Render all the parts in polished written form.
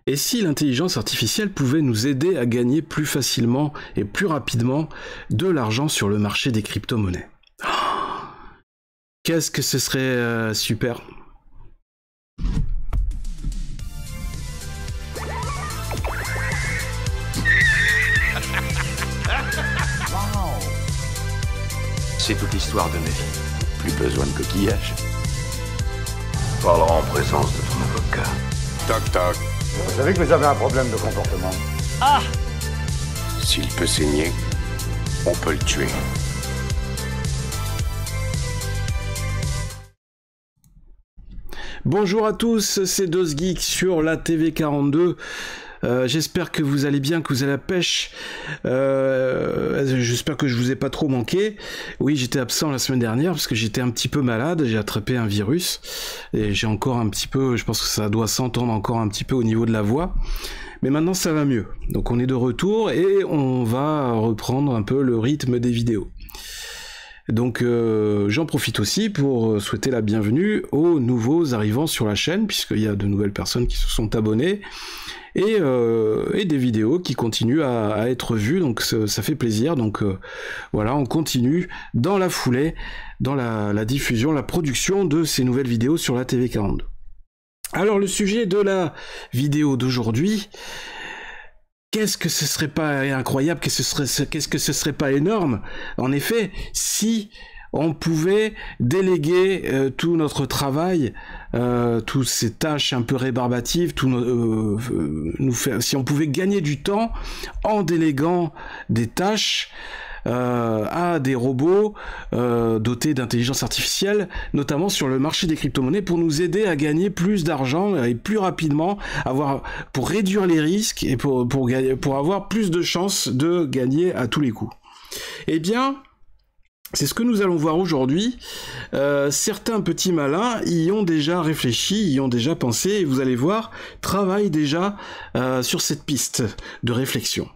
Et si l'intelligence artificielle pouvait nous aider à gagner plus facilement et plus rapidement de l'argent sur le marché des crypto-monnaies? Qu'est-ce que ce serait super. C'est toute l'histoire de ma vie. Plus besoin de coquillage. Parlera en présence de ton avocat. Toc toc. Vous savez que vous avez un problème de comportement. Ah! S'il peut saigner, on peut le tuer. Bonjour à tous, c'est DosGeek sur la TV42. J'espère que vous allez bien, que vous avez la pêche. J'espère que je vous ai pas trop manqué. Oui, j'étais absent la semaine dernière parce que j'étais un petit peu malade, j'ai attrapé un virus et j'ai encore un petit peu, je pense que ça doit s'entendre encore un petit peu au niveau de la voix. Mais maintenant ça va mieux. Donc on est de retour et on va reprendre un peu le rythme des vidéos. Donc j'en profite aussi pour souhaiter la bienvenue aux nouveaux arrivants sur la chaîne, puisqu'il y a de nouvelles personnes qui se sont abonnées, et des vidéos qui continuent à être vues, donc ça fait plaisir. Donc voilà, on continue dans la foulée, dans la diffusion, la production de ces nouvelles vidéos sur la TV42. Alors le sujet de la vidéo d'aujourd'hui, qu'est-ce que ce serait pas incroyable, qu'est-ce que ce serait pas énorme, en effet, si on pouvait déléguer tout notre travail, toutes ces tâches un peu rébarbatives, si on pouvait gagner du temps en déléguant des tâches à des robots dotés d'intelligence artificielle, notamment sur le marché des crypto-monnaies, pour nous aider à gagner plus d'argent et plus rapidement, pour réduire les risques et pour avoir plus de chances de gagner à tous les coups. Eh bien, c'est ce que nous allons voir aujourd'hui. Certains petits malins y ont déjà réfléchi, y ont déjà pensé, et vous allez voir, travaillent déjà sur cette piste de réflexion.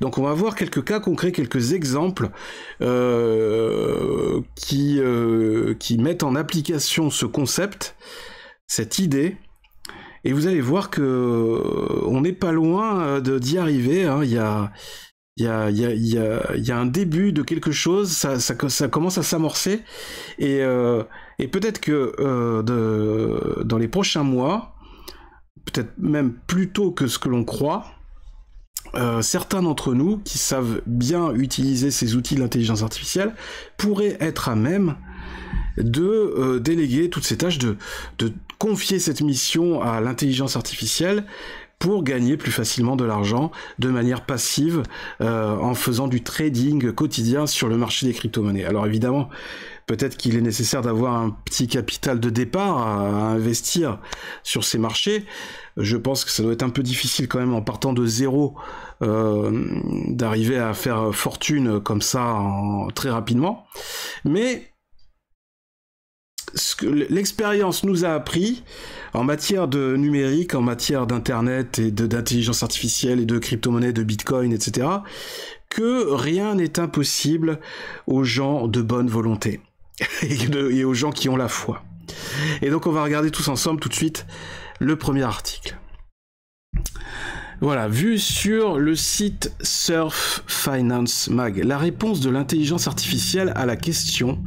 Donc on va voir quelques cas concrets, quelques exemples qui mettent en application ce concept, cette idée, et vous allez voir que on n'est pas loin d'y arriver, hein. Il y a un début de quelque chose, ça commence à s'amorcer, et peut-être que dans les prochains mois, peut-être même plus tôt que ce que l'on croit, certains d'entre nous qui savent bien utiliser ces outils de l'intelligence artificielle pourraient être à même de déléguer toutes ces tâches, de confier cette mission à l'intelligence artificielle pour gagner plus facilement de l'argent de manière passive en faisant du trading quotidien sur le marché des crypto-monnaies. Alors évidemment, peut-être qu'il est nécessaire d'avoir un petit capital de départ à investir sur ces marchés. Je pense que ça doit être un peu difficile quand même en partant de zéro d'arriver à faire fortune comme ça très rapidement. Mais ce que l'expérience nous a appris en matière de numérique, en matière d'internet et d'intelligence artificielle et de crypto-monnaie, de bitcoin, etc., que rien n'est impossible aux gens de bonne volonté et aux gens qui ont la foi. Et donc on va regarder tous ensemble tout de suite le premier article. Voilà, vu sur le site Surf Finance Mag, la réponse de l'intelligence artificielle à la question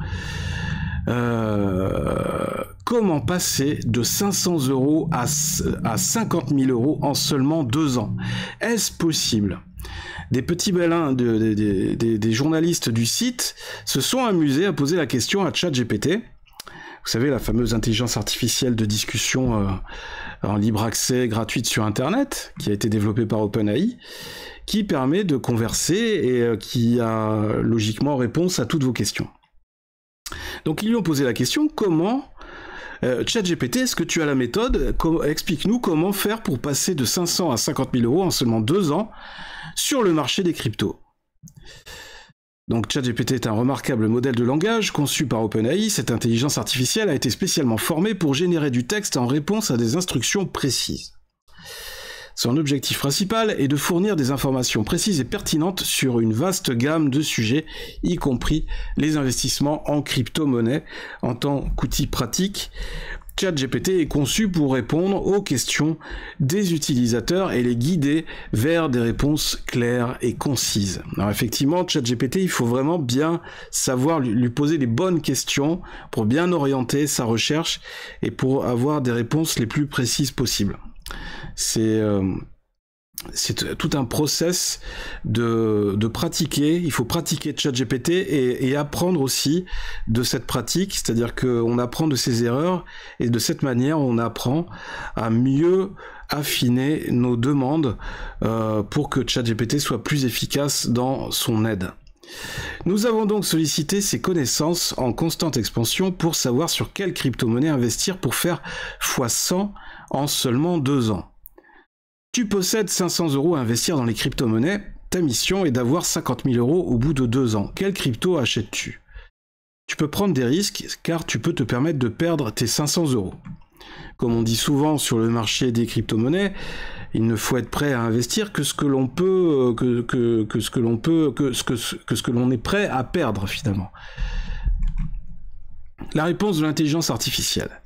comment passer de 500 € à 50 000 € en seulement 2 ans? Est-ce possible? Des petits malins, des journalistes du site se sont amusés à poser la question à ChatGPT. Vous savez, la fameuse intelligence artificielle de discussion en libre accès gratuite sur Internet, qui a été développée par OpenAI, qui permet de converser et qui a logiquement réponse à toutes vos questions. Donc ils lui ont posé la question, comment, ChatGPT, est-ce que tu as la méthode, explique-nous comment faire pour passer de 500 à 50 000 € en seulement 2 ans sur le marché des cryptos. Donc ChatGPT est un remarquable modèle de langage conçu par OpenAI. Cette intelligence artificielle a été spécialement formée pour générer du texte en réponse à des instructions précises. Son objectif principal est de fournir des informations précises et pertinentes sur une vaste gamme de sujets, y compris les investissements en crypto-monnaie, en tant qu'outil pratique ChatGPT est conçu pour répondre aux questions des utilisateurs et les guider vers des réponses claires et concises. Alors effectivement, ChatGPT, il faut vraiment bien savoir lui poser les bonnes questions pour bien orienter sa recherche et pour avoir des réponses les plus précises possibles. C'est tout un process de pratiquer. Il faut pratiquer ChatGPT et apprendre aussi de cette pratique, c'est-à-dire qu'on apprend de ses erreurs et de cette manière on apprend à mieux affiner nos demandes pour que ChatGPT soit plus efficace dans son aide. Nous avons donc sollicité ses connaissances en constante expansion pour savoir sur quelle crypto-monnaie investir pour faire x100 en seulement 2 ans. Tu possèdes 500 € à investir dans les crypto-monnaies. Ta mission est d'avoir 50 000 € au bout de 2 ans. Quelle crypto achètes-tu? Tu peux prendre des risques car tu peux te permettre de perdre tes 500 €. Comme on dit souvent sur le marché des crypto-monnaies, il ne faut être prêt à investir que ce que l'on peut, que ce que l'on est prêt à perdre finalement. La réponse de l'intelligence artificielle.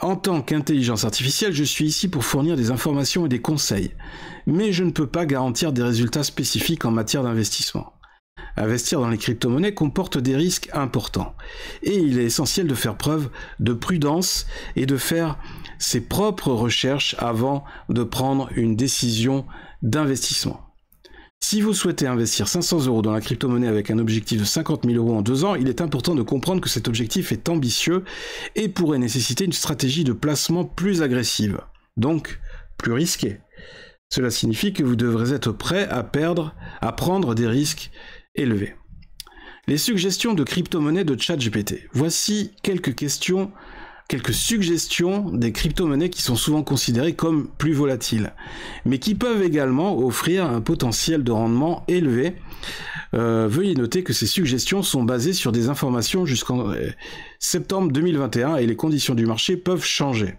En tant qu'intelligence artificielle, je suis ici pour fournir des informations et des conseils, mais je ne peux pas garantir des résultats spécifiques en matière d'investissement. Investir dans les crypto-monnaies comporte des risques importants, et il est essentiel de faire preuve de prudence et de faire ses propres recherches avant de prendre une décision d'investissement. Si vous souhaitez investir 500 € dans la crypto-monnaie avec un objectif de 50 000 € en 2 ans, il est important de comprendre que cet objectif est ambitieux et pourrait nécessiter une stratégie de placement plus agressive, donc plus risquée. Cela signifie que vous devrez être prêt à prendre des risques élevés. Les suggestions de crypto-monnaies de ChatGPT. Voici quelques suggestions des crypto-monnaies qui sont souvent considérées comme plus volatiles, mais qui peuvent également offrir un potentiel de rendement élevé. Veuillez noter que ces suggestions sont basées sur des informations jusqu'en septembre 2021 et les conditions du marché peuvent changer.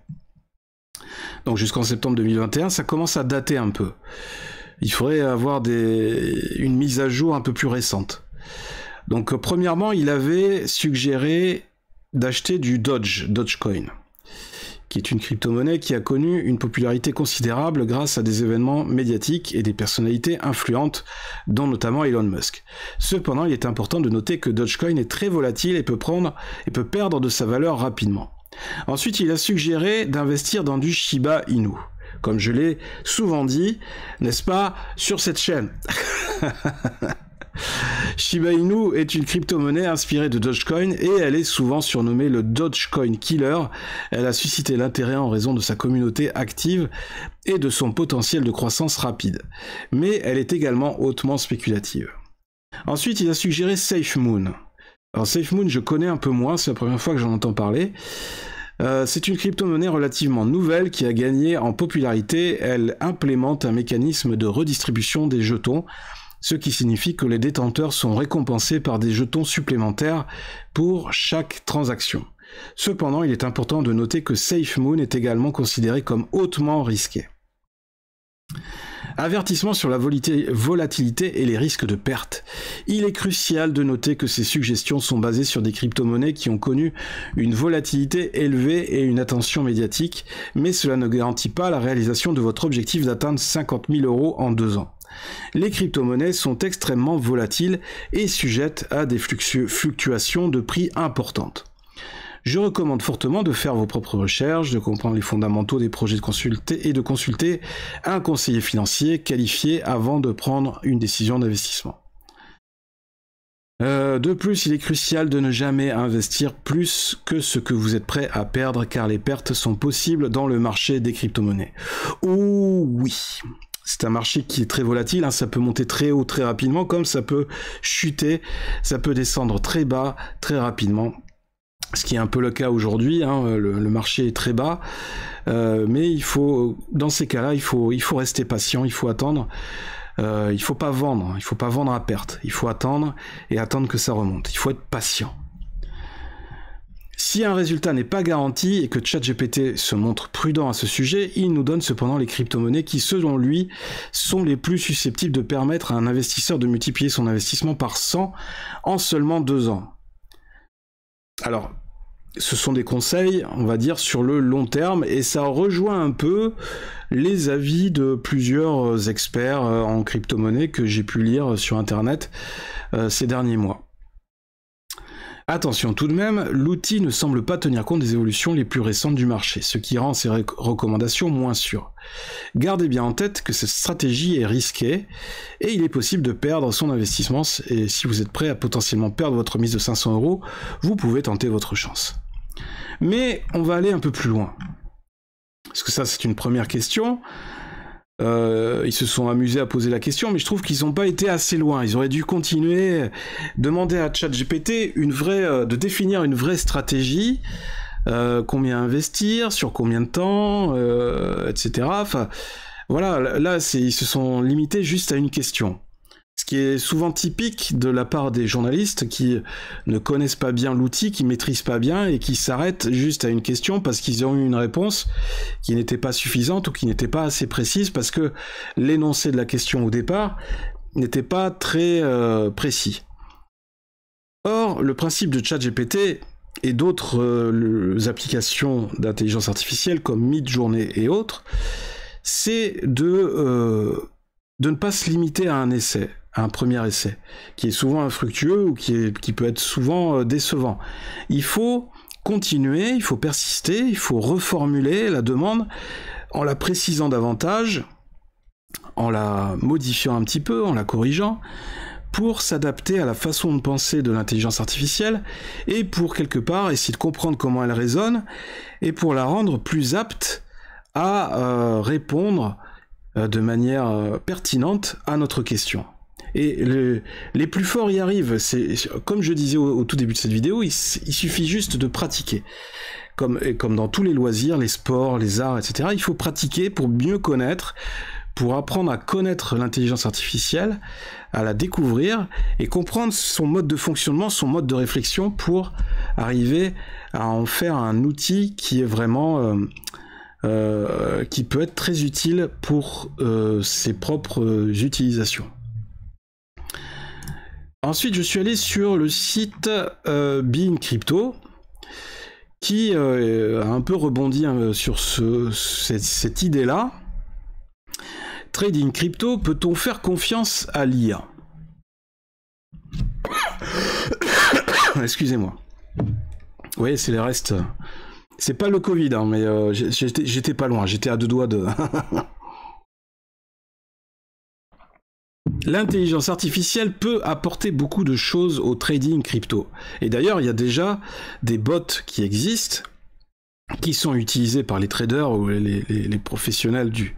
Donc jusqu'en septembre 2021, ça commence à dater un peu. Il faudrait avoir une mise à jour un peu plus récente. Donc premièrement, il avait suggéré d'acheter du Dogecoin, qui est une crypto-monnaie qui a connu une popularité considérable grâce à des événements médiatiques et des personnalités influentes, dont notamment Elon Musk. Cependant, il est important de noter que Dogecoin est très volatile et peut perdre de sa valeur rapidement. Ensuite, il a suggéré d'investir dans du Shiba Inu, comme je l'ai souvent dit, n'est-ce pas, sur cette chaîne. Shiba Inu est une crypto-monnaie inspirée de Dogecoin et elle est souvent surnommée le Dogecoin Killer. Elle a suscité l'intérêt en raison de sa communauté active et de son potentiel de croissance rapide. Mais elle est également hautement spéculative. Ensuite, il a suggéré SafeMoon. Alors SafeMoon, je connais un peu moins, c'est la première fois que j'en entends parler. C'est une crypto-monnaie relativement nouvelle qui a gagné en popularité. Elle implémente un mécanisme de redistribution des jetons, ce qui signifie que les détenteurs sont récompensés par des jetons supplémentaires pour chaque transaction. Cependant, il est important de noter que SafeMoon est également considéré comme hautement risqué. Avertissement sur la volatilité et les risques de perte. Il est crucial de noter que ces suggestions sont basées sur des crypto-monnaies qui ont connu une volatilité élevée et une attention médiatique, mais cela ne garantit pas la réalisation de votre objectif d'atteindre 50 000 € en 2 ans. Les crypto-monnaies sont extrêmement volatiles et sujettes à des fluctuations de prix importantes. Je recommande fortement de faire vos propres recherches, de comprendre les fondamentaux des projets et de consulter un conseiller financier qualifié avant de prendre une décision d'investissement. De plus, il est crucial de ne jamais investir plus que ce que vous êtes prêt à perdre car les pertes sont possibles dans le marché des crypto-monnaies. Oh oui! C'est un marché qui est très volatile, ça peut monter très haut très rapidement, comme ça peut chuter, ça peut descendre très bas très rapidement. Ce qui est un peu le cas aujourd'hui, le marché est très bas, mais dans ces cas-là, il faut rester patient, il faut attendre. Il faut pas vendre à perte, il faut attendre que ça remonte, il faut être patient. Si un résultat n'est pas garanti et que ChatGPT se montre prudent à ce sujet, il nous donne cependant les crypto-monnaies qui, selon lui, sont les plus susceptibles de permettre à un investisseur de multiplier son investissement par 100 en seulement 2 ans. Alors, ce sont des conseils, on va dire, sur le long terme, et ça rejoint un peu les avis de plusieurs experts en crypto-monnaie que j'ai pu lire sur Internet ces derniers mois. Attention tout de même, l'outil ne semble pas tenir compte des évolutions les plus récentes du marché, ce qui rend ces recommandations moins sûres. Gardez bien en tête que cette stratégie est risquée et il est possible de perdre son investissement, et si vous êtes prêt à potentiellement perdre votre mise de 500 €, vous pouvez tenter votre chance. Mais on va aller un peu plus loin. Parce que ça, c'est une première question. Ils se sont amusés à poser la question, mais je trouve qu'ils n'ont pas été assez loin. Ils auraient dû continuer, demander à ChatGPT de définir une vraie stratégie, combien investir, sur combien de temps, etc. Enfin, voilà, là, ils se sont limités juste à une question. Ce qui est souvent typique de la part des journalistes qui ne connaissent pas bien l'outil, qui maîtrisent pas bien et qui s'arrêtent juste à une question parce qu'ils ont eu une réponse qui n'était pas suffisante ou qui n'était pas assez précise parce que l'énoncé de la question au départ n'était pas très précis. Or, le principe de ChatGPT et d'autres applications d'intelligence artificielle comme Midjourney et autres, c'est de ne pas se limiter à un essai, à un premier essai, qui est souvent infructueux ou qui peut être souvent décevant. Il faut continuer, il faut persister, il faut reformuler la demande en la précisant davantage, en la modifiant un petit peu, en la corrigeant, pour s'adapter à la façon de penser de l'intelligence artificielle et pour quelque part essayer de comprendre comment elle raisonne et pour la rendre plus apte à répondre de manière pertinente à notre question. Et les plus forts y arrivent. Comme je disais au tout début de cette vidéo, il suffit juste de pratiquer. Comme dans tous les loisirs, les sports, les arts, etc. Il faut pratiquer pour mieux connaître, pour apprendre à connaître l'intelligence artificielle, à la découvrir et comprendre son mode de fonctionnement, son mode de réflexion pour arriver à en faire un outil qui est vraiment... qui peut être très utile pour ses propres utilisations. Ensuite, je suis allé sur le site Bein Crypto, qui a un peu rebondi sur cette idée-là. Trading crypto, peut-on faire confiance à l'IA? Excusez-moi. Oui, c'est les restes... C'est pas le Covid, hein, mais j'étais pas loin, j'étais à 2 doigts de... L'intelligence artificielle peut apporter beaucoup de choses au trading crypto. Et d'ailleurs, il y a déjà des bots qui existent, qui sont utilisés par les traders ou les professionnels du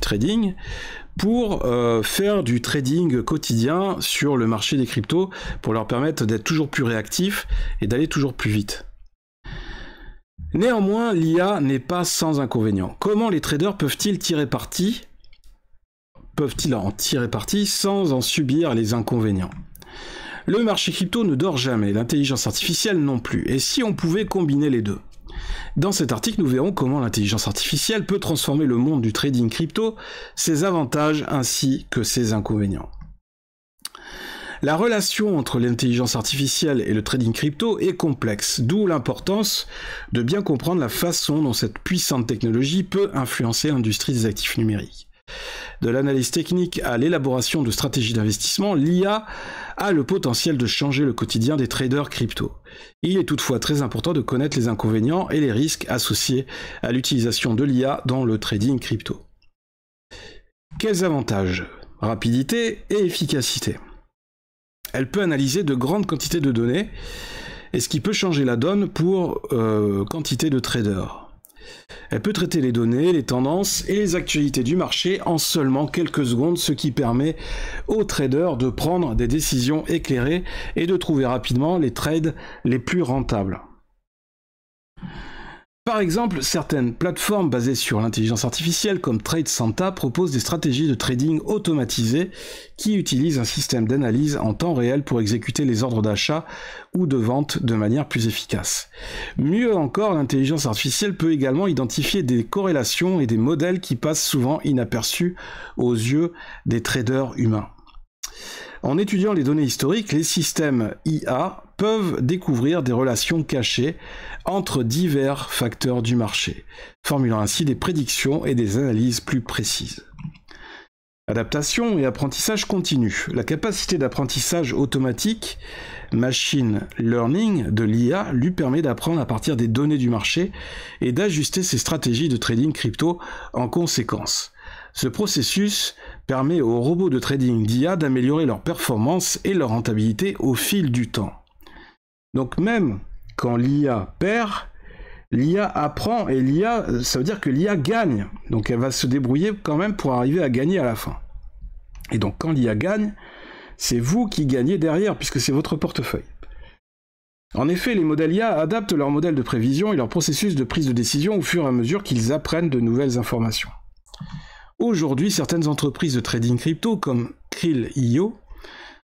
trading, pour faire du trading quotidien sur le marché des cryptos, pour leur permettre d'être toujours plus réactifs et d'aller toujours plus vite. Néanmoins, l'IA n'est pas sans inconvénients. Comment les traders peuvent-ils en tirer parti sans en subir les inconvénients? Le marché crypto ne dort jamais, l'intelligence artificielle non plus. Et si on pouvait combiner les deux? Dans cet article, nous verrons comment l'intelligence artificielle peut transformer le monde du trading crypto, ses avantages ainsi que ses inconvénients. La relation entre l'intelligence artificielle et le trading crypto est complexe, d'où l'importance de bien comprendre la façon dont cette puissante technologie peut influencer l'industrie des actifs numériques. De l'analyse technique à l'élaboration de stratégies d'investissement, l'IA a le potentiel de changer le quotidien des traders crypto. Il est toutefois très important de connaître les inconvénients et les risques associés à l'utilisation de l'IA dans le trading crypto. Quels avantages? Rapidité et efficacité. Elle peut analyser de grandes quantités de données, et ce qui peut changer la donne pour quantité de traders. Elle peut traiter les données, les tendances et les actualités du marché en seulement quelques secondes, ce qui permet aux traders de prendre des décisions éclairées et de trouver rapidement les trades les plus rentables. Par exemple, certaines plateformes basées sur l'intelligence artificielle comme TradeSanta proposent des stratégies de trading automatisées qui utilisent un système d'analyse en temps réel pour exécuter les ordres d'achat ou de vente de manière plus efficace. Mieux encore, l'intelligence artificielle peut également identifier des corrélations et des modèles qui passent souvent inaperçus aux yeux des traders humains. En étudiant les données historiques, les systèmes IA peuvent découvrir des relations cachées entre divers facteurs du marché, formulant ainsi des prédictions et des analyses plus précises. Adaptation et apprentissage continu. La capacité d'apprentissage automatique, machine learning de l'IA, lui permet d'apprendre à partir des données du marché et d'ajuster ses stratégies de trading crypto en conséquence. Ce processus permet aux robots de trading d'IA d'améliorer leur performance et leur rentabilité au fil du temps. Donc même quand l'IA perd, l'IA apprend et l'IA, ça veut dire que l'IA gagne. Donc elle va se débrouiller quand même pour arriver à gagner à la fin. Et donc quand l'IA gagne, c'est vous qui gagnez derrière puisque c'est votre portefeuille. En effet, les modèles IA adaptent leur modèle de prévision et leur processus de prise de décision au fur et à mesure qu'ils apprennent de nouvelles informations. Aujourd'hui, certaines entreprises de trading crypto comme Krill.io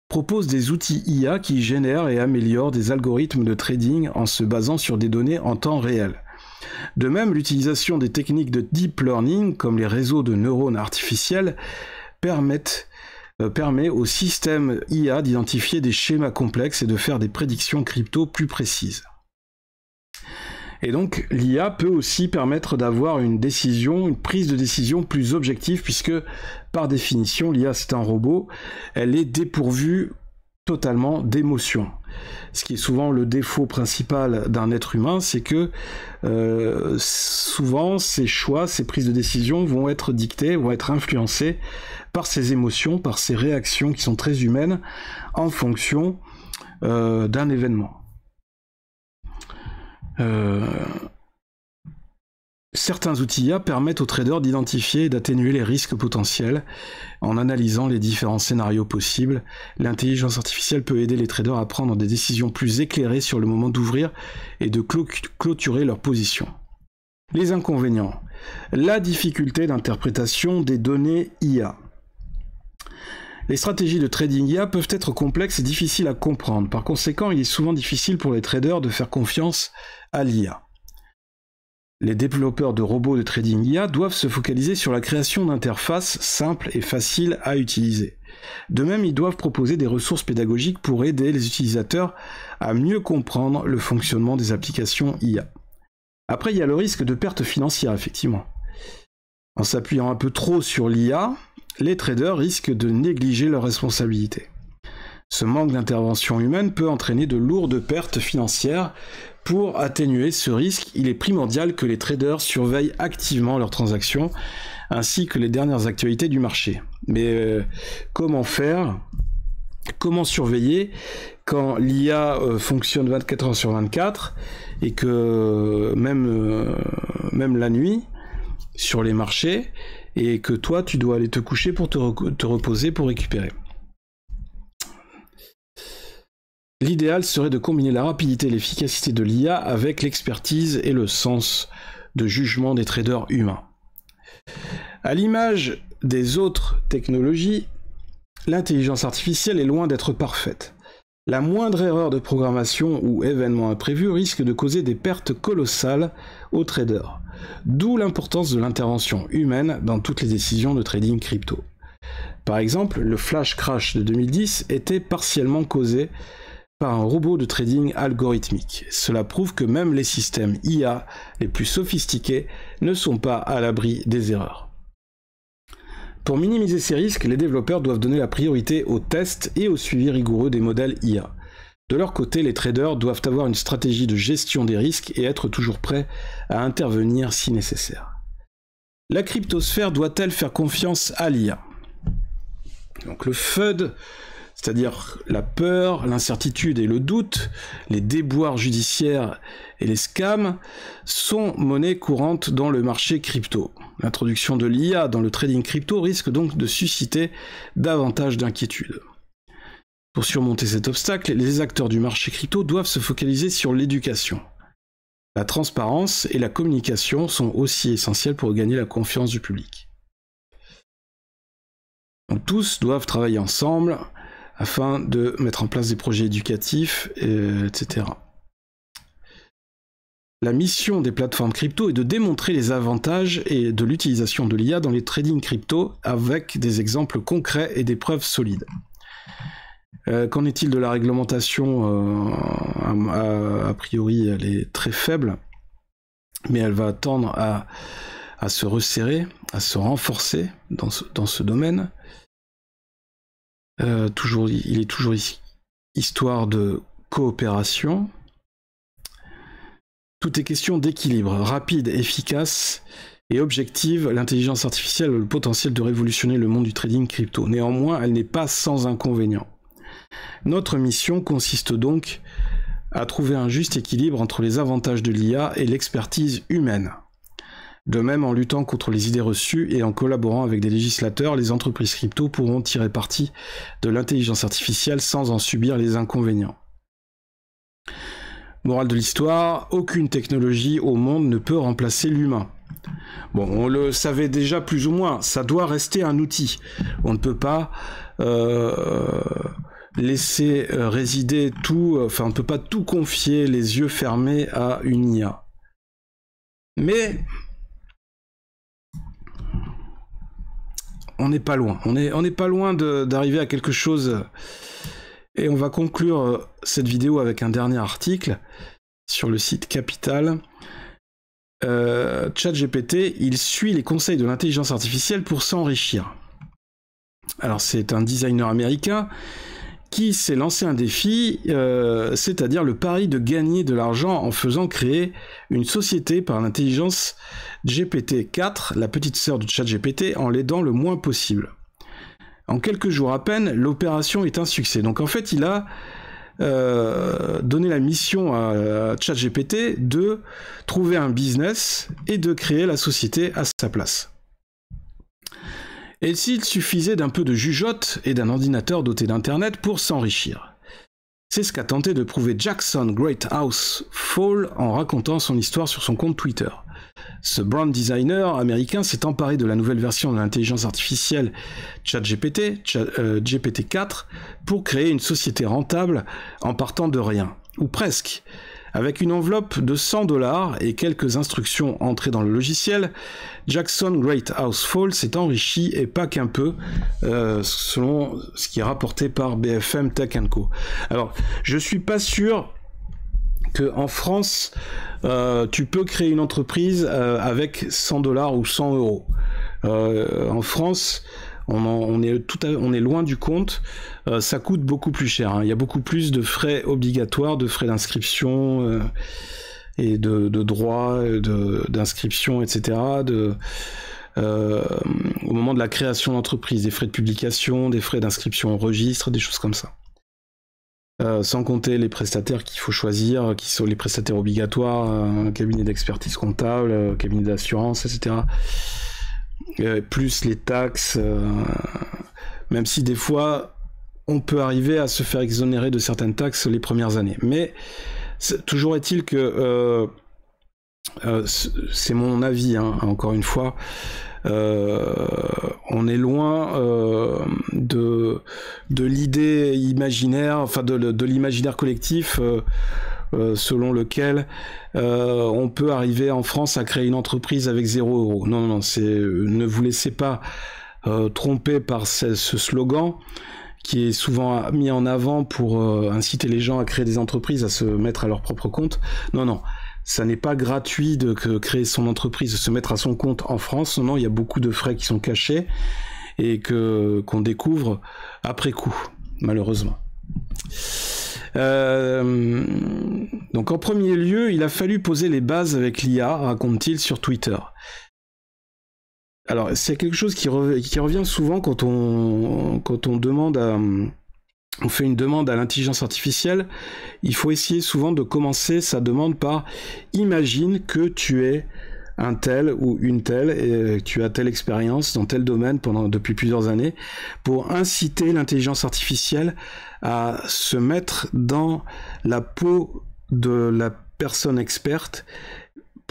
proposent des outils IA qui génèrent et améliorent des algorithmes de trading en se basant sur des données en temps réel. De même, l'utilisation des techniques de deep learning, comme les réseaux de neurones artificiels, permet au système IA d'identifier des schémas complexes et de faire des prédictions crypto plus précises. Et donc, l'IA peut aussi permettre d'avoir une prise de décision plus objective, puisque, par définition, l'IA c'est un robot, elle est dépourvue totalement d'émotion. Ce qui est souvent le défaut principal d'un être humain, c'est que souvent, ses choix, ses prises de décision vont être dictées, vont être influencées par ses émotions, par ses réactions qui sont très humaines, en fonction d'un événement. Certains outils IA permettent aux traders d'identifier et d'atténuer les risques potentiels en analysant les différents scénarios possibles. L'intelligence artificielle peut aider les traders à prendre des décisions plus éclairées sur le moment d'ouvrir et de clôturer leur position. Les inconvénients. La difficulté d'interprétation des données IA. Les stratégies de trading IA peuvent être complexes et difficiles à comprendre. Par conséquent, il est souvent difficile pour les traders de faire confiance à l'IA. Les développeurs de robots de trading IA doivent se focaliser sur la création d'interfaces simples et faciles à utiliser. De même, ils doivent proposer des ressources pédagogiques pour aider les utilisateurs à mieux comprendre le fonctionnement des applications IA. Après, il y a le risque de perte financière, effectivement. En s'appuyant un peu trop sur l'IA, les traders risquent de négliger leurs responsabilités. Ce manque d'intervention humaine peut entraîner de lourdes pertes financières. Pour atténuer ce risque, il est primordial que les traders surveillent activement leurs transactions, ainsi que les dernières actualités du marché. Mais comment faire ? Comment surveiller quand l'IA fonctionne 24 heures sur 24 et que même la nuit, sur les marchés, et que toi, tu dois aller te coucher pour te reposer, pour récupérer. L'idéal serait de combiner la rapidité et l'efficacité de l'IA avec l'expertise et le sens de jugement des traders humains. À l'image des autres technologies, l'intelligence artificielle est loin d'être parfaite. La moindre erreur de programmation ou événement imprévu risque de causer des pertes colossales aux traders. D'où l'importance de l'intervention humaine dans toutes les décisions de trading crypto. Par exemple, le flash crash de 2010 était partiellement causé par un robot de trading algorithmique. Cela prouve que même les systèmes IA les plus sophistiqués ne sont pas à l'abri des erreurs. Pour minimiser ces risques, les développeurs doivent donner la priorité aux tests et au suivi rigoureux des modèles IA. De leur côté, les traders doivent avoir une stratégie de gestion des risques et être toujours prêts à intervenir si nécessaire. La cryptosphère doit-elle faire confiance à l'IA ? Donc le FUD, c'est-à-dire la peur, l'incertitude et le doute, les déboires judiciaires et les scams, sont monnaie courante dans le marché crypto. L'introduction de l'IA dans le trading crypto risque donc de susciter davantage d'inquiétudes. Pour surmonter cet obstacle, les acteurs du marché crypto doivent se focaliser sur l'éducation. La transparence et la communication sont aussi essentielles pour gagner la confiance du public. Donc, tous doivent travailler ensemble afin de mettre en place des projets éducatifs, etc. La mission des plateformes crypto est de démontrer les avantages et de l'utilisation de l'IA dans les trading crypto avec des exemples concrets et des preuves solides. Qu'en est-il de la réglementation? A priori, elle est très faible, mais elle va tendre à se resserrer, à se renforcer dans ce domaine. Il est toujours histoire de coopération. Tout est question d'équilibre, rapide, efficace et objective. L'intelligence artificielle a le potentiel de révolutionner le monde du trading crypto. Néanmoins, elle n'est pas sans inconvénients. Notre mission consiste donc à trouver un juste équilibre entre les avantages de l'IA et l'expertise humaine. De même, en luttant contre les idées reçues et en collaborant avec des législateurs, les entreprises crypto pourront tirer parti de l'intelligence artificielle sans en subir les inconvénients. Morale de l'histoire, aucune technologie au monde ne peut remplacer l'humain. Bon, on le savait déjà plus ou moins, ça doit rester un outil. On ne peut pas laisser résider tout, enfin on ne peut pas tout confier les yeux fermés à une IA. Mais on n'est pas loin, on n'est pas loin d'arriver à quelque chose. Et on va conclure cette vidéo avec un dernier article sur le site Capital. ChatGPT, il suit les conseils de l'intelligence artificielle pour s'enrichir. Alors c'est un designer américain qui s'est lancé un défi, c'est-à-dire le pari de gagner de l'argent en faisant créer une société par l'intelligence GPT-4, la petite sœur de ChatGPT, en l'aidant le moins possible. En quelques jours à peine, l'opération est un succès. Donc en fait, il a donné la mission à ChatGPT de trouver un business et de créer la société à sa place. Et s'il suffisait d'un peu de jugeote et d'un ordinateur doté d'Internet pour s'enrichir. C'est ce qu'a tenté de prouver Jackson Greathouse Fall en racontant son histoire sur son compte Twitter. Ce brand designer américain s'est emparé de la nouvelle version de l'intelligence artificielle ChatGPT, GPT-4, pour créer une société rentable en partant de rien, ou presque. Avec une enveloppe de $100 et quelques instructions entrées dans le logiciel, Jackson Greathouse Fall s'est enrichi et pas qu'un peu, selon ce qui est rapporté par BFM Tech & Co. Alors, je suis pas sûr qu'en France, tu peux créer une entreprise avec $100 ou 100 euros. En France, on est loin du compte. Ça coûte beaucoup plus cher. Hein. Il y a beaucoup plus de frais obligatoires, de frais d'inscription et de droits, d'inscription, etc. Au moment de la création d'entreprise, des frais de publication, des frais d'inscription au registre, des choses comme ça. Sans compter les prestataires qu'il faut choisir, qui sont les prestataires obligatoires, cabinet d'expertise comptable, cabinet d'assurance, etc. Plus les taxes, même si des fois on peut arriver à se faire exonérer de certaines taxes les premières années. Mais toujours est-il que c'est mon avis, hein, encore une fois. On est loin de l'idée imaginaire, enfin de l'imaginaire collectif selon lequel on peut arriver en France à créer une entreprise avec 0 €. Non, ne vous laissez pas tromper par ce slogan qui est souvent mis en avant pour inciter les gens à créer des entreprises, à se mettre à leur propre compte. Non. Ça n'est pas gratuit de créer son entreprise, de se mettre à son compte en France. Non, il y a beaucoup de frais qui sont cachés et qu'on découvre après coup, malheureusement. Donc en premier lieu, il a fallu poser les bases avec l'IA, raconte-t-il sur Twitter. Alors c'est quelque chose qui revient souvent quand on demande on fait une demande à l'intelligence artificielle. Il faut essayer souvent de commencer sa demande par « Imagine que tu es un tel ou une telle et que tu as telle expérience dans tel domaine depuis plusieurs années » pour inciter l'intelligence artificielle à se mettre dans la peau de la personne experte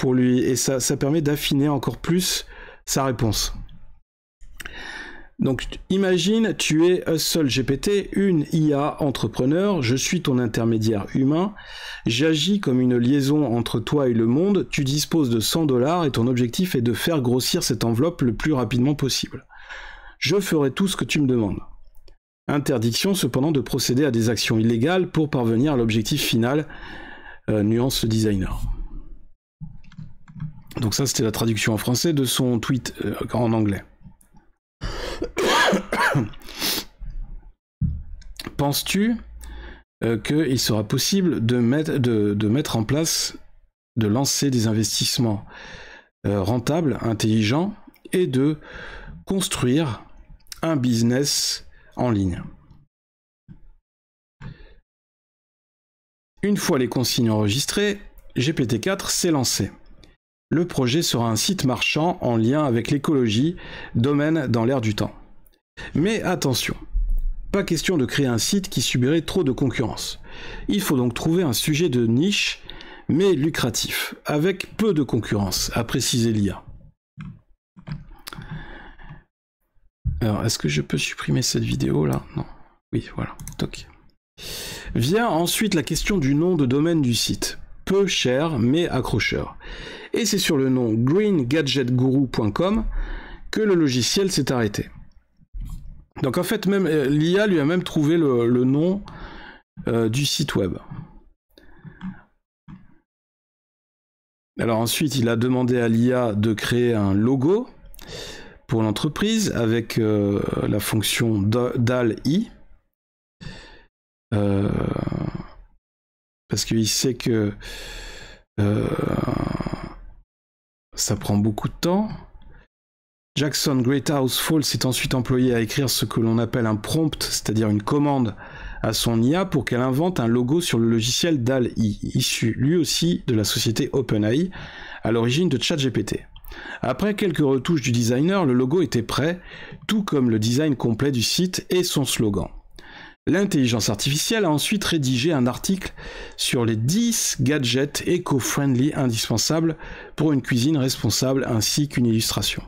et ça permet d'affiner encore plus sa réponse. Donc, imagine, tu es Hustle GPT, une IA entrepreneur, je suis ton intermédiaire humain, j'agis comme une liaison entre toi et le monde, tu disposes de $100 et ton objectif est de faire grossir cette enveloppe le plus rapidement possible. Je ferai tout ce que tu me demandes. Interdiction cependant de procéder à des actions illégales pour parvenir à l'objectif final, nuance le designer. Donc ça, c'était la traduction en français de son tweet en anglais. Penses-tu qu'il sera possible de mettre en place, de lancer des investissements rentables, intelligents, et de construire un business en ligne? Une fois les consignes enregistrées, GPT-4 s'est lancé. Le projet sera un site marchand en lien avec l'écologie, domaine dans l'air du temps. Mais attention, pas question de créer un site qui subirait trop de concurrence. Il faut donc trouver un sujet de niche, mais lucratif, avec peu de concurrence, a précisé l'IA. Alors, est-ce que je peux supprimer cette vidéo là? Non. Oui, voilà. Toc. Vient ensuite la question du nom de domaine du site. Peu cher, mais accrocheur. Et c'est sur le nom greengadgetguru.com que le logiciel s'est arrêté. Donc en fait, même l'IA lui a même trouvé le nom du site web. Alors ensuite, il a demandé à l'IA de créer un logo pour l'entreprise avec la fonction DALL-I. Parce qu'il sait que ça prend beaucoup de temps. Jackson Greathouse Fall s'est ensuite employé à écrire ce que l'on appelle un prompt, c'est-à-dire une commande à son IA pour qu'elle invente un logo sur le logiciel DALL-I, issu lui aussi de la société OpenAI, à l'origine de ChatGPT. Après quelques retouches du designer, le logo était prêt, tout comme le design complet du site et son slogan. L'intelligence artificielle a ensuite rédigé un article sur les 10 gadgets éco-friendly indispensables pour une cuisine responsable ainsi qu'une illustration.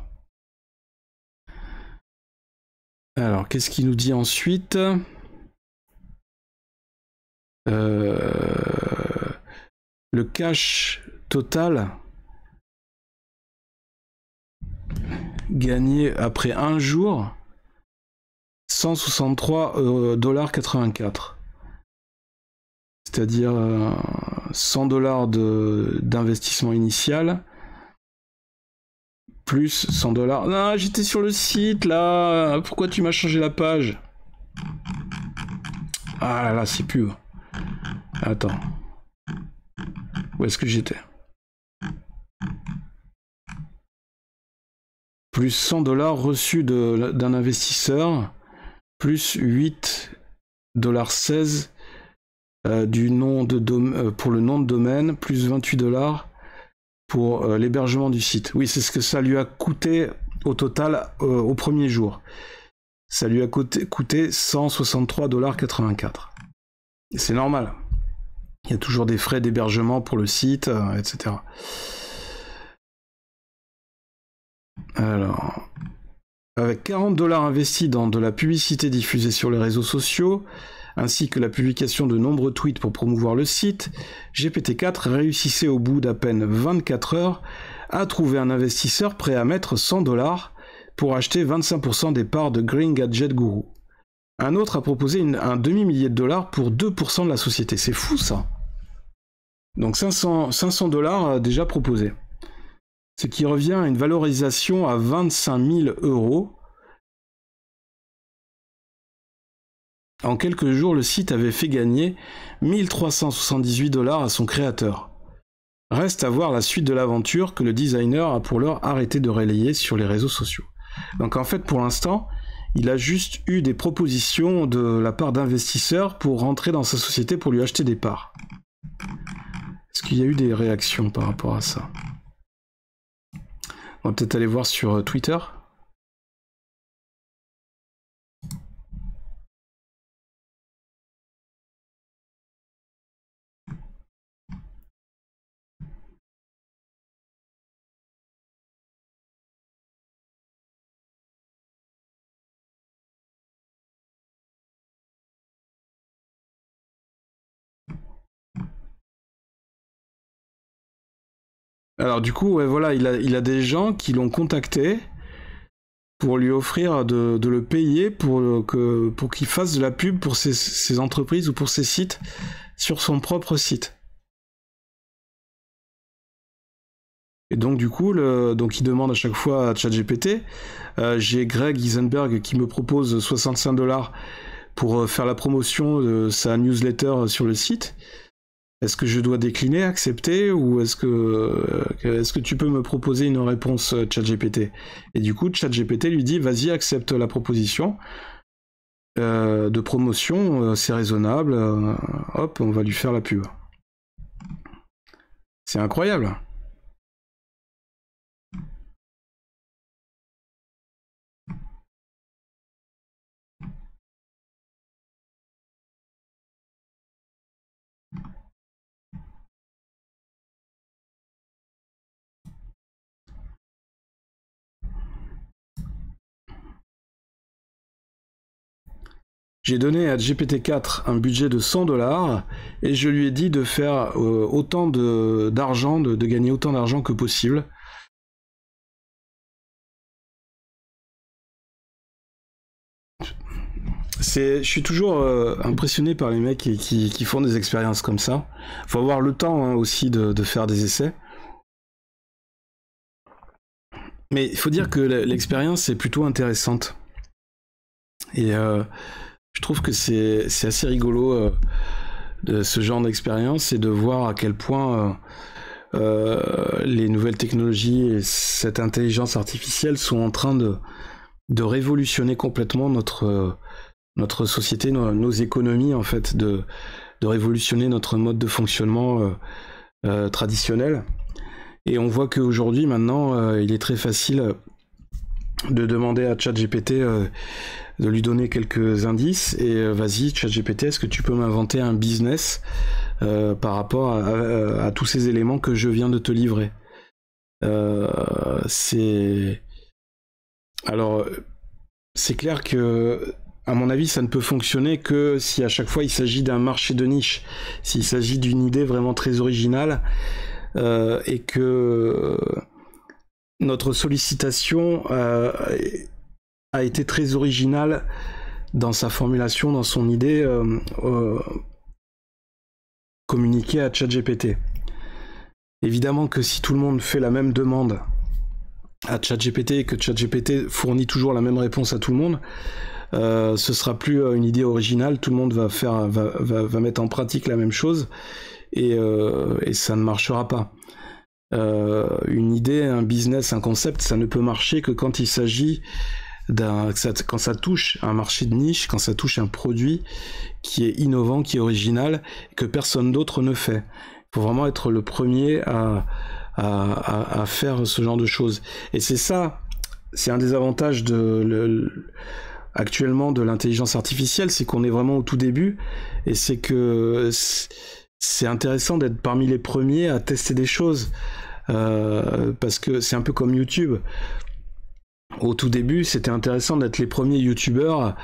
Alors, qu'est-ce qu'il nous dit ensuite ? Le cash total gagné après un jour, 163,84 $. C'est-à-dire 100 $ d'investissement initial, plus 100 $. Non, j'étais sur le site là. Pourquoi tu m'as changé la page? Ah là là, c'est plus. Attends. Où est-ce que j'étais? Plus 100 $ reçus d'un investisseur, plus 8,16 $ du nom de pour le nom de domaine, plus 28 $ pour l'hébergement du site. Oui, c'est ce que ça lui a coûté au total au premier jour. Ça lui a coûté 163,84 $. C'est normal. Il y a toujours des frais d'hébergement pour le site, etc. Alors, avec 40 $ investis dans de la publicité diffusée sur les réseaux sociaux, ainsi que la publication de nombreux tweets pour promouvoir le site, GPT-4 réussissait au bout d'à peine 24 heures à trouver un investisseur prêt à mettre 100 $ pour acheter 25% des parts de Green Gadget Guru. Un autre a proposé un demi-millier de dollars pour 2% de la société. C'est fou ça. Donc 500 $ déjà proposés. Ce qui revient à une valorisation à 25 000 €. En quelques jours, le site avait fait gagner 1378 $ à son créateur. Reste à voir la suite de l'aventure que le designer a pour l'heure arrêté de relayer sur les réseaux sociaux. Donc en fait, pour l'instant, il a juste eu des propositions de la part d'investisseurs pour rentrer dans sa société pour lui acheter des parts. Est-ce qu'il y a eu des réactions par rapport à ça ? On va peut-être aller voir sur Twitter. Alors du coup, ouais, voilà, il a des gens qui l'ont contacté pour lui offrir de le payer pour qu'il fasse de la pub pour ses entreprises ou pour ses sites sur son propre site. Et donc du coup, donc il demande à chaque fois à ChatGPT. J'ai Greg Isenberg qui me propose 65 $ pour faire la promotion de sa newsletter sur le site. Est-ce que je dois décliner, accepter, ou est-ce que tu peux me proposer une réponse ChatGPT? Et du coup, ChatGPT lui dit, vas-y, accepte la proposition de promotion, c'est raisonnable, hop, on va lui faire la pub. C'est incroyable. J'ai donné à GPT-4 un budget de 100 $ et je lui ai dit de faire autant d'argent, de gagner autant d'argent que possible. Je suis toujours impressionné par les mecs qui font des expériences comme ça. Faut avoir le temps aussi de faire des essais. Mais il faut dire que l'expérience est plutôt intéressante. Et je trouve que c'est assez rigolo de ce genre d'expérience et de voir à quel point les nouvelles technologies et cette intelligence artificielle sont en train de révolutionner complètement notre société, nos économies, en fait, de révolutionner notre mode de fonctionnement traditionnel. Et on voit qu'aujourd'hui, maintenant, il est très facile de demander à ChatGPT de lui donner quelques indices et vas-y ChatGPT, est-ce que tu peux m'inventer un business par rapport à tous ces éléments que je viens de te livrer. Alors c'est clair que à mon avis ça ne peut fonctionner que si à chaque fois il s'agit d'un marché de niche, s'il s'agit d'une idée vraiment très originale et que notre sollicitation a été très originale dans sa formulation, dans son idée communiquée à ChatGPT. Évidemment que si tout le monde fait la même demande à ChatGPT et que ChatGPT fournit toujours la même réponse à tout le monde, ce sera plus une idée originale, tout le monde va mettre en pratique la même chose et ça ne marchera pas. Une idée, un business, un concept, ça ne peut marcher que quand il s'agit quand ça touche un marché de niche, quand ça touche un produit qui est innovant, qui est original, que personne d'autre ne fait. Il faut vraiment être le premier à faire ce genre de choses. Et c'est un des avantages actuellement de l'intelligence artificielle, c'est qu'on est vraiment au tout début, et c'est que c'est intéressant d'être parmi les premiers à tester des choses, parce que c'est un peu comme YouTube. Au tout début, c'était intéressant d'être les premiers youtubeurs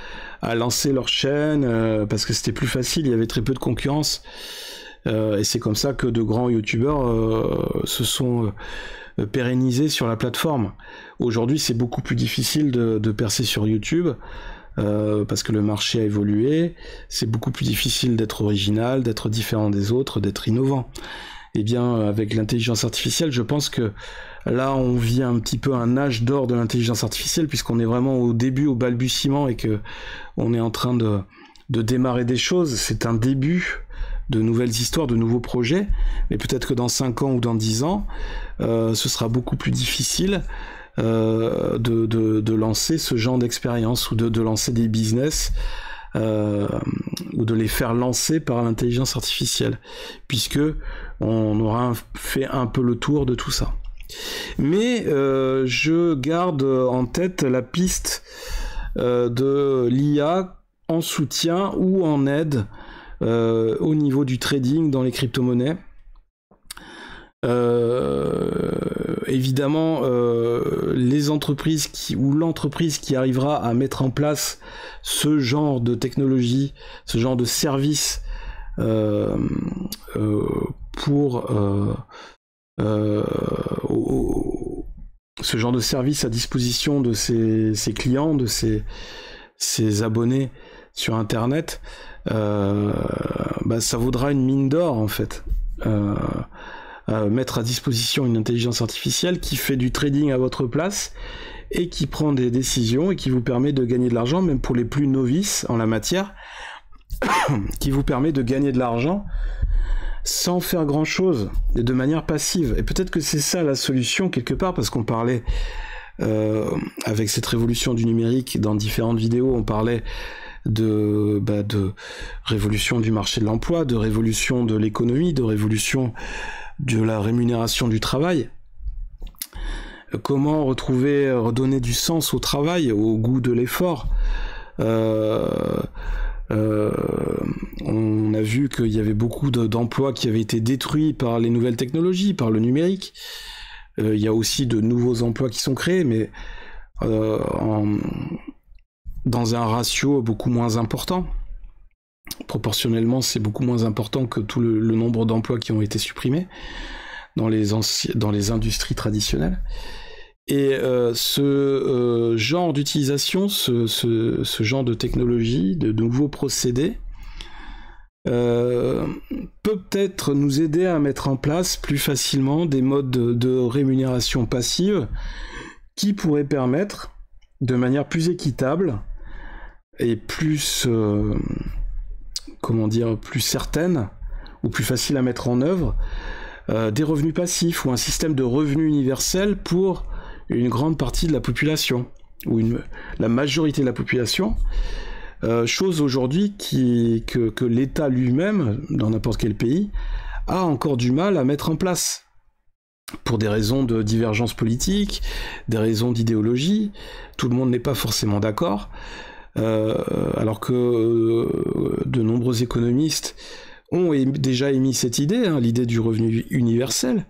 à lancer leur chaîne, parce que c'était plus facile, il y avait très peu de concurrence, et c'est comme ça que de grands youtubeurs se sont pérennisés sur la plateforme. Aujourd'hui, c'est beaucoup plus difficile de percer sur YouTube, parce que le marché a évolué, c'est beaucoup plus difficile d'être original, d'être différent des autres, d'être innovant. Eh bien, avec l'intelligence artificielle, je pense que là, on vit un petit peu un âge d'or de l'intelligence artificielle, puisqu'on est vraiment au début, au balbutiement, et que on est en train de démarrer des choses. C'est un début de nouvelles histoires, de nouveaux projets, mais peut-être que dans 5 ans ou dans 10 ans, ce sera beaucoup plus difficile de lancer ce genre d'expérience, ou de lancer des business, ou de les faire lancer par l'intelligence artificielle, puisque on aura fait un peu le tour de tout ça. Mais je garde en tête la piste de l'IA en soutien ou en aide au niveau du trading dans les crypto-monnaies. Évidemment, les entreprises ou l'entreprise qui arrivera à mettre en place ce genre de technologie, ce genre de service pour ce genre de service à disposition de ses clients, de ses abonnés sur Internet, ça vaudra une mine d'or en fait. Mettre à disposition une intelligence artificielle qui fait du trading à votre place et qui prend des décisions et qui vous permet de gagner de l'argent, même pour les plus novices en la matière, qui vous permet de gagner de l'argent sans faire grand-chose, et de manière passive. Et peut-être que c'est ça la solution quelque part, parce qu'on parlait, avec cette révolution du numérique, dans différentes vidéos, on parlait de révolution du marché de l'emploi, de révolution de l'économie, de révolution de la rémunération du travail. Comment redonner du sens au travail, au goût de l'effort. On a vu qu'il y avait beaucoup d'emplois qui avaient été détruits par les nouvelles technologies, par le numérique. Il y a aussi de nouveaux emplois qui sont créés, mais dans un ratio beaucoup moins important. Proportionnellement, c'est beaucoup moins important que tout le nombre d'emplois qui ont été supprimés dans les industries traditionnelles. Et ce genre d'utilisation, ce genre de technologie, de nouveaux procédés, peut peut-être nous aider à mettre en place plus facilement des modes de rémunération passive qui pourraient permettre, de manière plus équitable et plus, plus certaine, ou plus facile à mettre en œuvre, des revenus passifs ou un système de revenus universel pour une grande partie de la population, ou la majorité de la population, chose aujourd'hui que l'État lui-même, dans n'importe quel pays, a encore du mal à mettre en place, pour des raisons de divergence politique, des raisons d'idéologie. Tout le monde n'est pas forcément d'accord, alors que de nombreux économistes ont déjà émis cette idée, l'idée du revenu universel,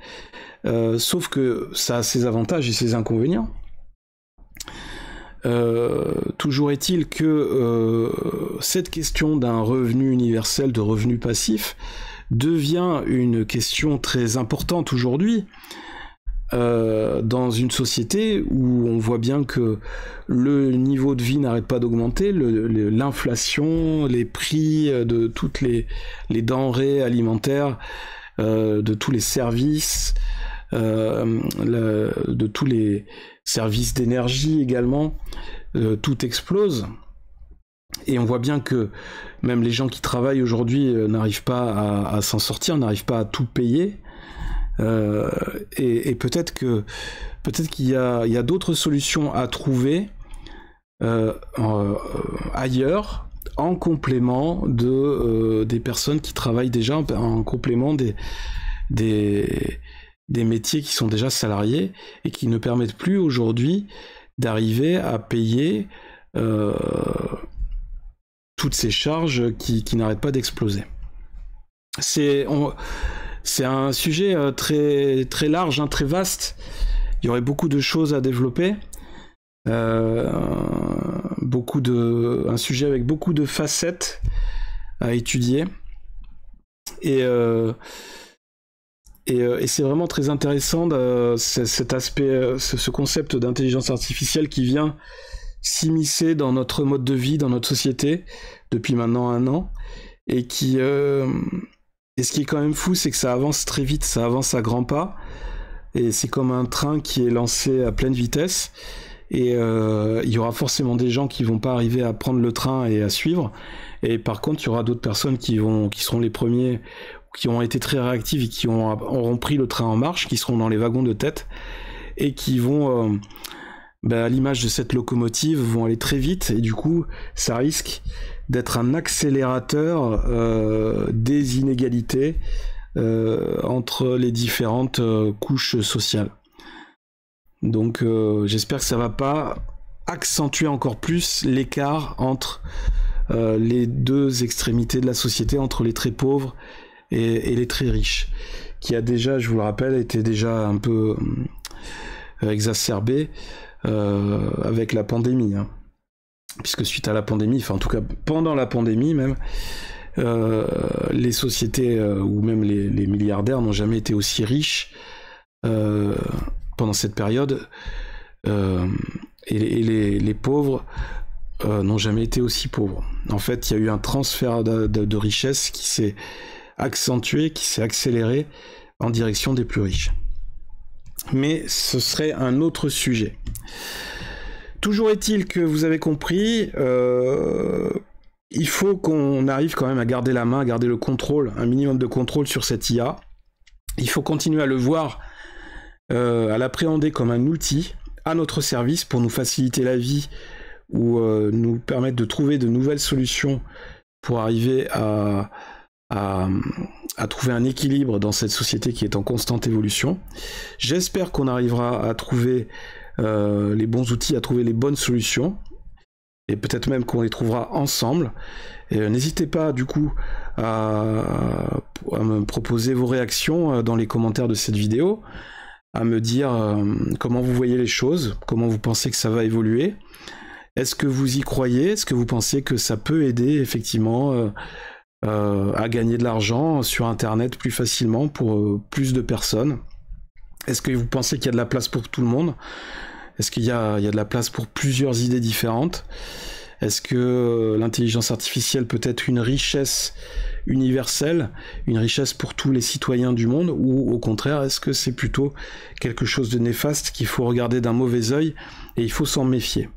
sauf que ça a ses avantages et ses inconvénients. Toujours est-il que cette question d'un revenu universel, de revenu passif, devient une question très importante aujourd'hui, dans une société où on voit bien que le niveau de vie n'arrête pas d'augmenter, l'inflation, les prix de toutes les denrées alimentaires, de tous les services, de tous les services d'énergie également, tout explose. Et on voit bien que même les gens qui travaillent aujourd'hui n'arrivent pas à s'en sortir, n'arrivent pas à tout payer. Et peut-être qu'il y a d'autres solutions à trouver ailleurs, en complément des personnes qui travaillent déjà, en complément des métiers qui sont déjà salariés et qui ne permettent plus aujourd'hui d'arriver à payer toutes ces charges qui n'arrêtent pas d'exploser. C'est un sujet très, très large, très vaste. Il y aurait beaucoup de choses à développer. Un sujet avec beaucoup de facettes à étudier. Et c'est vraiment très intéressant cet aspect, ce concept d'intelligence artificielle qui vient s'immiscer dans notre mode de vie, dans notre société, depuis maintenant 1 an, et ce qui est quand même fou, c'est que ça avance très vite, ça avance à grands pas, et c'est comme un train qui est lancé à pleine vitesse, et il y aura forcément des gens qui vont pas arriver à prendre le train et à suivre, et par contre il y aura d'autres personnes qui seront les premiers, qui ont été très réactives et qui auront pris le train en marche, qui seront dans les wagons de tête, et qui vont, à l'image de cette locomotive, vont aller très vite, et du coup ça risque d'être un accélérateur des inégalités entre les différentes couches sociales. Donc j'espère que ça va pas accentuer encore plus l'écart entre les deux extrémités de la société, entre les très pauvres et les très riches, qui a déjà, je vous le rappelle, été déjà un peu exacerbé avec la pandémie, puisque suite à la pandémie, enfin en tout cas pendant la pandémie même, les sociétés ou même les milliardaires n'ont jamais été aussi riches pendant cette période, et les pauvres n'ont jamais été aussi pauvres. En fait, il y a eu un transfert de richesse qui s'est accentué, qui s'est accéléré en direction des plus riches. Mais ce serait un autre sujet. Toujours est-il que vous avez compris, il faut qu'on arrive quand même à garder la main, à garder le contrôle, un minimum de contrôle sur cette IA. Il faut continuer à le voir, à l'appréhender comme un outil à notre service pour nous faciliter la vie ou nous permettre de trouver de nouvelles solutions pour arriver à trouver un équilibre dans cette société qui est en constante évolution. J'espère qu'on arrivera à trouver les bons outils, à trouver les bonnes solutions, et peut-être même qu'on les trouvera ensemble. N'hésitez pas du coup à me proposer vos réactions dans les commentaires de cette vidéo, à me dire comment vous voyez les choses, comment vous pensez que ça va évoluer. Est-ce que vous y croyez? Est-ce que vous pensez que ça peut aider effectivement à gagner de l'argent sur Internet plus facilement pour plus de personnes? Est-ce que vous pensez qu'il y a de la place pour tout le monde? Est-ce qu'il y a de la place pour plusieurs idées différentes? Est-ce que l'intelligence artificielle peut être une richesse universelle, une richesse pour tous les citoyens du monde, ou au contraire, est-ce que c'est plutôt quelque chose de néfaste qu'il faut regarder d'un mauvais œil et il faut s'en méfier?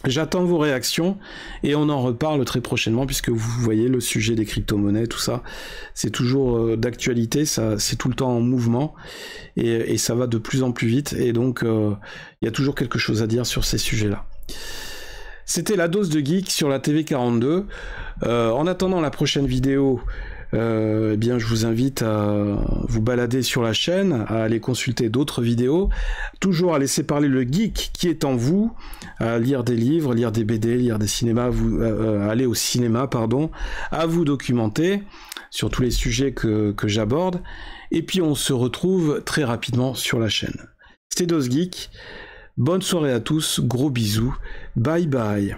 J'attends vos réactions et on en reparle très prochainement, puisque vous voyez le sujet des crypto-monnaies, tout ça, c'est toujours d'actualité, ça, c'est tout le temps en mouvement et ça va de plus en plus vite, et donc il y a toujours quelque chose à dire sur ces sujets-là. C'était la dose de geek sur la TV42. En attendant la prochaine vidéo, eh bien, je vous invite à vous balader sur la chaîne, à aller consulter d'autres vidéos, toujours à laisser parler le geek qui est en vous, à lire des livres, lire des BD, lire des cinémas, aller au cinéma, pardon, à vous documenter sur tous les sujets que j'aborde, et puis on se retrouve très rapidement sur la chaîne. C'était Dose Geek, bonne soirée à tous, gros bisous, bye bye.